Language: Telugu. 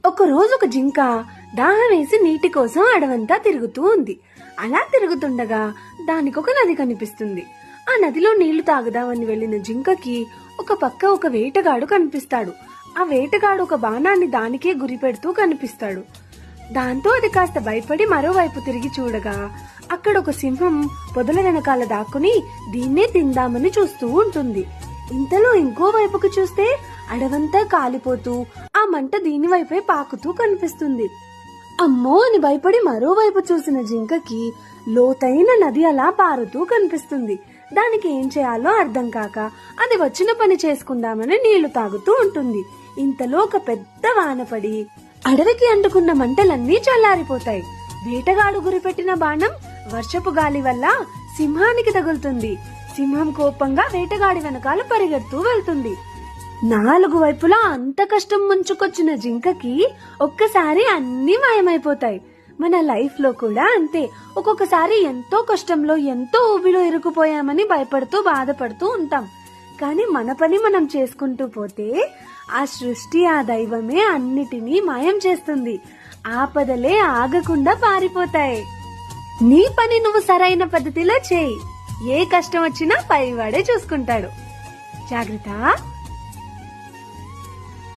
ఒకరోజు ఒక జింక దాహం వేసి నీటి కోసం అడవంతా తిరుగుతూ ఉంది. అలా తిరుగుతుండగా దానికొక నది కనిపిస్తుంది. ఆ నదిలో నీళ్లు తాగుదామని వెళ్లిన జింకకి ఒక పక్క ఒక వేటగాడు కనిపిస్తాడు. ఆ వేటగాడు ఒక బాణాన్ని దానికే గురి పెడుతూ కనిపిస్తాడు. దాంతో అది కాస్త భయపడి మరోవైపు తిరిగి చూడగా అక్కడ ఒక సింహం పొదల వెనకాల దాక్కుని దీన్నే తిందామని చూస్తూ ఉంటుంది. ఇంతలో ఇంకో వైపుకు చూస్తే అడవంతా కాలిపోతూ ఆ మంట దీని వైపే పాకుతూ కనిపిస్తుంది. అమ్మో అని భయపడి మరోవైపు చూసిన జింకకి లోతైన నది అలా పారుతూ కనిపిస్తుంది. దానికి ఏం చేయాలో అర్థం కాక అది వచ్చిన పని చేసుకుందామని నీళ్లు తాగుతూ ఉంటుంది. ఇంతలో ఒక పెద్ద వాన పడి అడవికి అంటుకున్న మంటలన్నీ చల్లారిపోతాయి. వేటగాడు గురిపెట్టిన బాణం వర్షపు గాలి వల్ల సింహానికి తగులుతుంది. సింహం కోపంగా వేటగాడి వెనకాల పరిగెడుతూ వెళ్తుంది. 4 వైపులా అంత కష్టం ముంచుకొచ్చిన జింకకి ఒక్కసారి అన్ని మాయమైపోతాయి. మన లైఫ్ లో కూడా అంతే. ఒక్కొక్కసారి ఎంతో కష్టంలో ఎంతో ఊబిలో ఇరుకుపోయామని భయపడుతూ బాధపడుతూ ఉంటాం. కానీ మన పని మనం చేసుకుంటూ పోతే ఆ సృష్టి, ఆ దైవమే అన్నిటినీ మాయం చేస్తుంది. ఆపదలే ఆగకుండా పారిపోతాయి. నీ పని నువ్వు సరైన పద్ధతిలో చేయి. ఏ కష్టం వచ్చినా పైవాడే చూసుకుంటాడు. జాగ్రత్త.